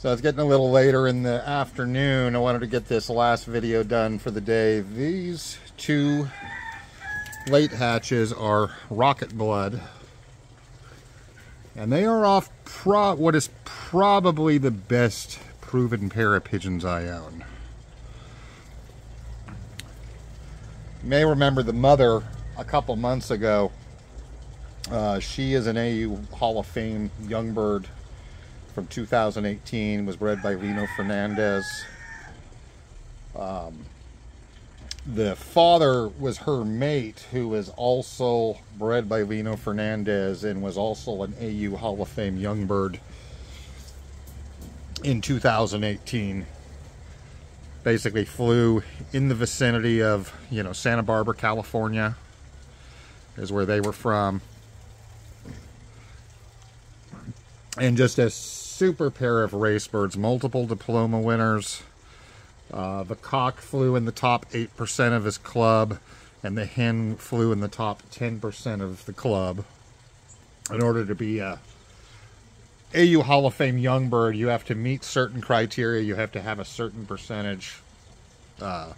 So it's getting a little later in the afternoon. I wanted to get this last video done for the day. These two late hatches are Rocket Blood. And they are off what is probably the best proven pair of pigeons I own. You may remember the mother a couple months ago. She is an AU Hall of Fame young bird from 2018, was bred by Lino Fernandez. The father was her mate, who was also bred by Lino Fernandez and was also an AU Hall of Fame young bird in 2018. Basically flew in the vicinity of, Santa Barbara, California, is where they were from. And just a super pair of race birds, multiple diploma winners. The cock flew in the top 8% of his club, and the hen flew in the top 10% of the club. In order to be a AU Hall of Fame young bird, you have to meet certain criteria. You have to have a certain percentage of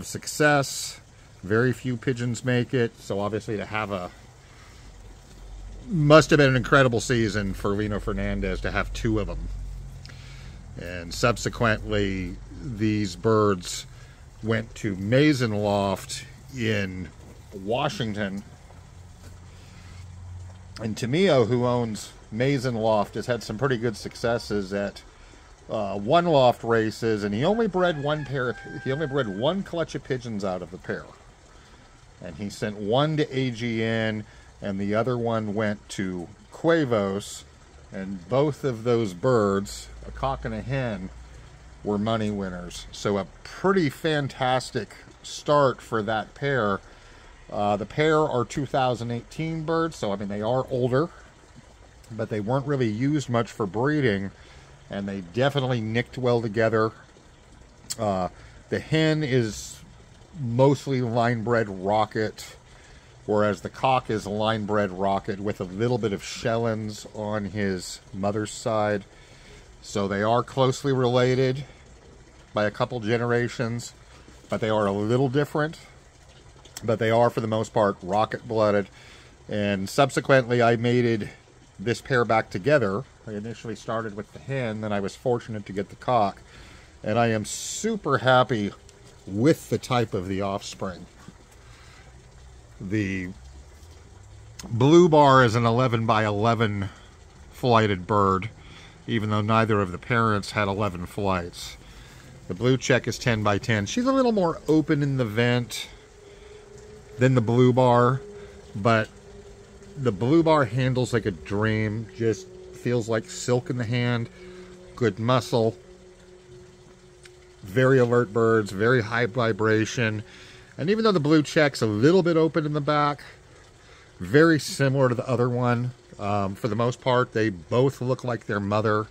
success. Very few pigeons make it, so obviously to have must have been an incredible season for Lino Fernandez to have two of them. And subsequently, these birds went to Mason Loft in Washington. And Tamio, who owns Mason Loft, has had some pretty good successes at one loft races, and he only bred one clutch of pigeons out of the pair. And he sent one to AGN, and the other one went to Cuevos, and both of those birds, a cock and a hen, were money winners. So a pretty fantastic start for that pair. The pair are 2018 birds, so they are older, but they weren't really used much for breeding, and they definitely nicked well together. The hen is mostly linebred rocket, whereas the cock is linebred rocket with a little bit of Shellens on his mother's side. So they are closely related by a couple generations, but they are a little different. But they are, for the most part, rocket-blooded. And subsequently, I mated this pair back together. I initially started with the hen, then I was fortunate to get the cock. And I am super happy with the type of the offspring. The blue bar is an 11 by 11 flighted bird, even though neither of the parents had 11 flights. The blue check is 10 by 10. She's a little more open in the vent than the blue bar, but the blue bar handles like a dream. Just feels like silk in the hand. Good muscle. Very alert birds, very high vibration. And even though the blue check's a little bit open in the back, very similar to the other one. For the most part, they both look like their mother,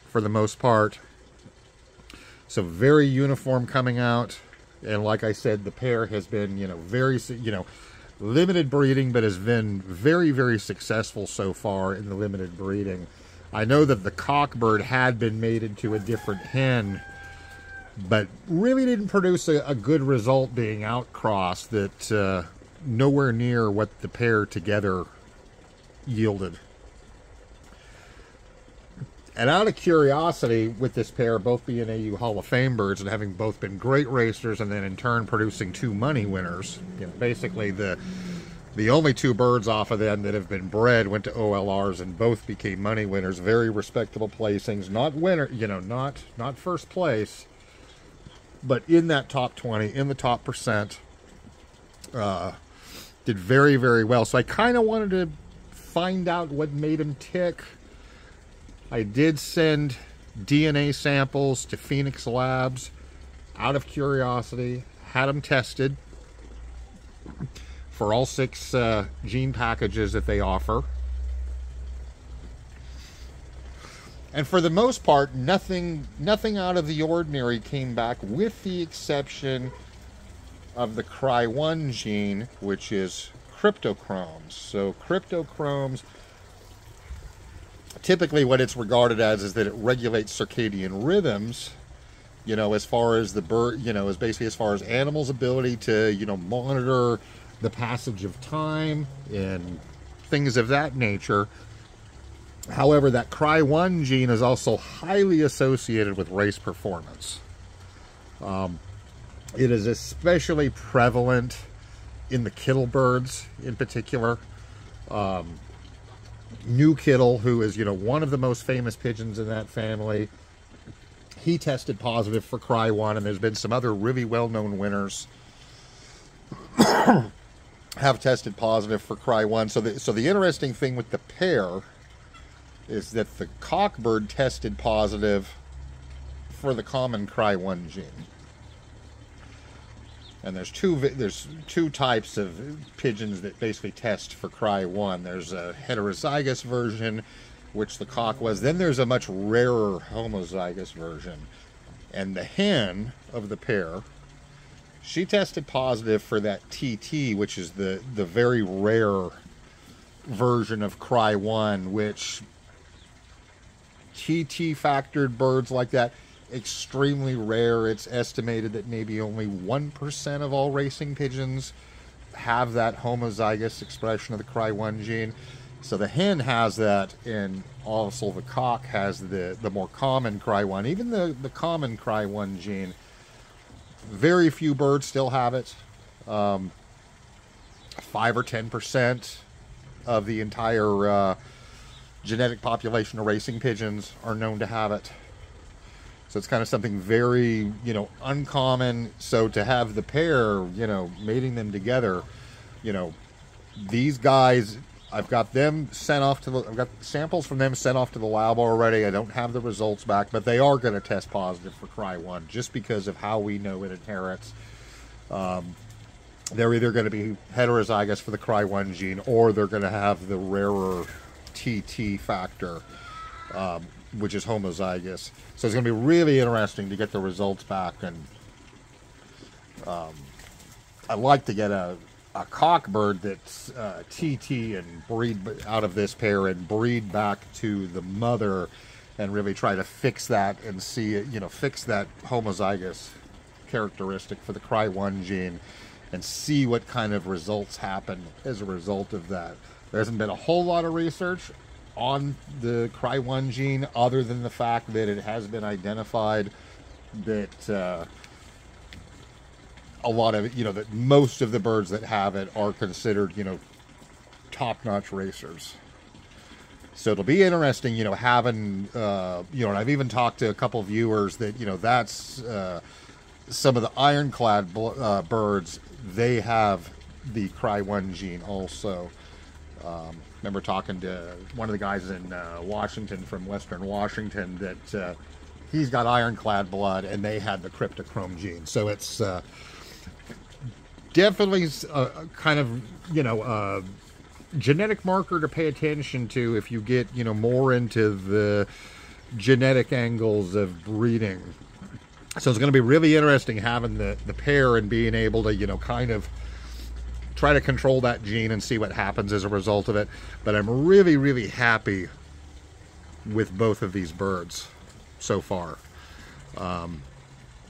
for the most part. So very uniform coming out. And like I said, the pair has been, very, limited breeding, but has been very, very successful so far in the limited breeding. I know that the cockbird had been mated to a different hen, but really didn't produce a good result being outcrossed, that nowhere near what the pair together yielded. And out of curiosity, with this pair both being AU Hall of Fame birds and having both been great racers and then in turn producing two money winners, basically the only two birds off of them that have been bred went to OLRs and both became money winners. Very respectable placings, not winner, not first place, but in that top 20, in the top percent. Did very, very well. So I kind of wanted to find out what made him tick. I did send DNA samples to Phoenix Labs out of curiosity, had them tested for all 6 gene packages that they offer. And for the most part, nothing out of the ordinary came back, with the exception of the Cry1 gene, which is cryptochromes. So cryptochromes typically what it's regarded as is that it regulates circadian rhythms, you know, as far as the bird, you know, as basically as far as animals' ability to, you know, monitor the passage of time and things of that nature. However, that Cry1 gene is also highly associated with race performance. It is especially prevalent in the kittle birds in particular. New Kittle, who is, you know, one of the most famous pigeons in that family, he tested positive for Cry1, and there's been some other really well-known winners have tested positive for Cry1. So the interesting thing with the pair is that the cockbird tested positive for the common Cry1 gene. And there's two types of pigeons that basically test for Cry1. There's a heterozygous version, which the cock was. Then there's a much rarer homozygous version. And the hen of the pair, she tested positive for that TT, which is the very rare version of Cry1, which TT factored birds like that, extremely rare. It's estimated that maybe only 1% of all racing pigeons have that homozygous expression of the Cry1 gene. So the hen has that, and also the cock has the more common Cry1. Even the common Cry1 gene, very few birds still have it. 5 or 10% of the entire genetic population of racing pigeons are known to have it. So it's kind of something very, you know, uncommon. So to have the pair, you know, mating them together, you know, these guys, I've got them sent off to I've got samples from them sent off to the lab already. I don't have the results back, but they are going to test positive for Cry1 just because of how we know it inherits. They're either going to be heterozygous for the Cry1 gene, or they're going to have the rarer TT factor, which is homozygous. So it's going to be really interesting to get the results back, and I'd like to get a cockbird that's TT and breed out of this pair and breed back to the mother and really try to fix that and see it, you know, fix that homozygous characteristic for the Cry1 gene and see what kind of results happen as a result of that. There hasn't been a whole lot of research on the Cry1 gene, other than the fact that it has been identified that a lot of, you know, that most of the birds that have it are considered, you know, top-notch racers. So it'll be interesting, you know, having, you know, and I've even talked to a couple of viewers that, you know, that's some of the ironclad birds, they have the Cry1 gene also. Remember talking to one of the guys in Washington, from Western Washington, that he's got ironclad blood, and they had the cryptochrome gene. So it's definitely kind of, you know, genetic marker to pay attention to if you get, you know, more into the genetic angles of breeding. So it's going to be really interesting having the pair and being able to, you know, kind of try to control that gene and see what happens as a result of it. But I'm really, really happy with both of these birds so far.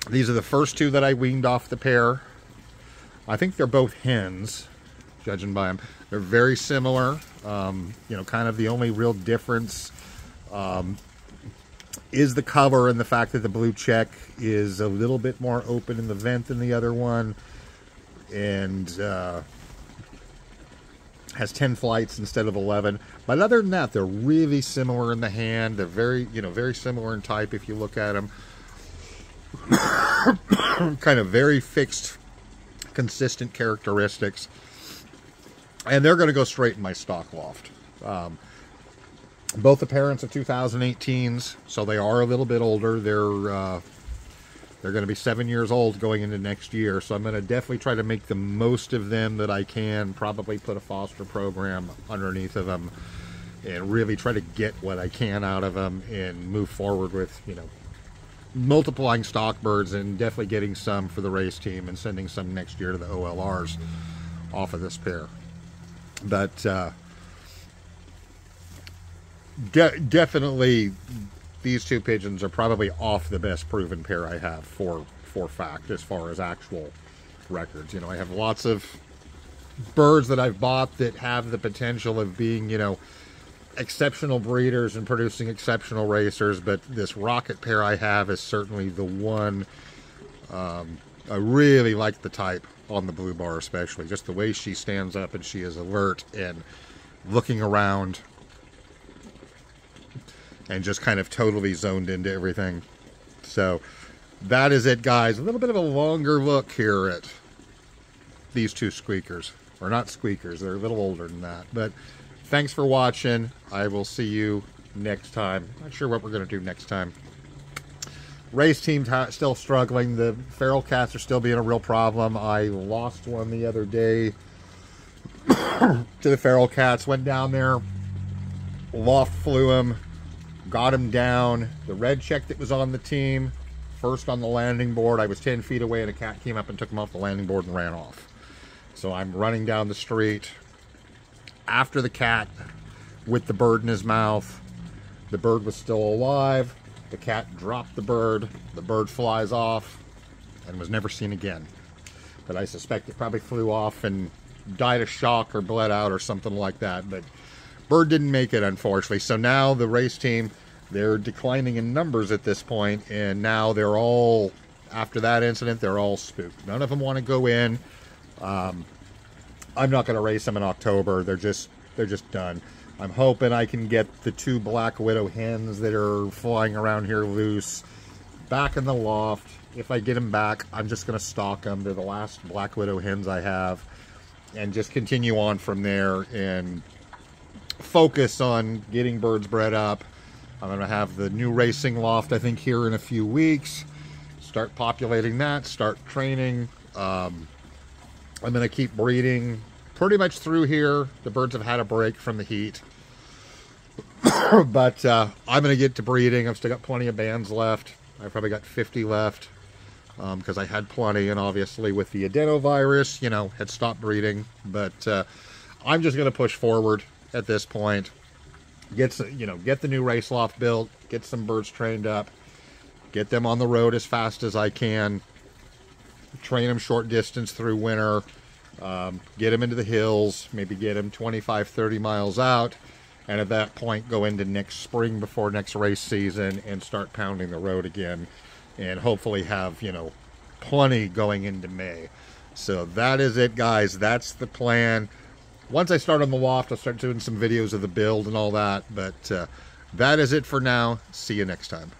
These are the first two that I weaned off the pair. I think they're both hens, judging by them. They're very similar. You know, kind of the only real difference is the cover and the fact that the blue check is a little bit more open in the vent than the other one, and has 10 flights instead of 11. But other than that, they're really similar in the hand. They're very, you know, very similar in type if you look at them. Kind of very fixed, consistent characteristics. And they're going to go straight in my stock loft. Both the parents are 2018s, so they are a little bit older. They're going to be 7 years old going into next year, so I'm going to definitely try to make the most of them that I can, probably put a foster program underneath of them, and really try to get what I can out of them and move forward with, you know, multiplying stock birds and definitely getting some for the race team and sending some next year to the OLRs off of this pair. But Definitely, these two pigeons are probably off the best proven pair I have for fact as far as actual records. You know, I have lots of birds that I've bought that have the potential of being, you know, exceptional breeders and producing exceptional racers, but this rocket pair I have is certainly the one. I really like the type on the blue bar, especially just the way she stands up and she is alert and looking around and just kind of totally zoned into everything. So that is it, guys. A little bit of a longer look here at these two squeakers. Or not squeakers, they're a little older than that. But thanks for watching. I will see you next time. Not sure what we're going to do next time. Race team still struggling. The feral cats are still being a real problem. I lost one the other day to the feral cats. Went down there, loft flew him, got him down. The red check that was on the team, first on the landing board. I was 10 feet away and a cat came up and took him off the landing board and ran off. So I'm running down the street after the cat with the bird in his mouth. The bird was still alive. The cat dropped the bird flies off and was never seen again. But I suspect it probably flew off and died of shock or bled out or something like that. But bird didn't make it, unfortunately. So now the race team, they're declining in numbers at this point, and now they're all, after that incident, they're all spooked. None of them want to go in. I'm not going to race them in October. They're just done. I'm hoping I can get the two black widow hens that are flying around here loose back in the loft. If I get them back, I'm just going to stock them. They're the last black widow hens I have, and just continue on from there and focus on getting birds bred up. I'm going to have the new racing loft, I think, here in a few weeks. Start populating that, start training. I'm going to keep breeding pretty much through here. The birds have had a break from the heat. But I'm going to get to breeding. I've still got plenty of bands left. I've probably got 50 left because I had plenty, and obviously with the adenovirus, you know, had stopped breeding. But I'm just going to push forward at this point. Get the new race loft built, get some birds trained up, get them on the road as fast as I can, train them short distance through winter, get them into the hills, maybe get them 25, 30 miles out, and at that point go into next spring before next race season and start pounding the road again, and hopefully have, you know, plenty going into May. So that is it, guys. That's the plan. Once I start on the loft, I'll start doing some videos of the build and all that, but that is it for now. See you next time.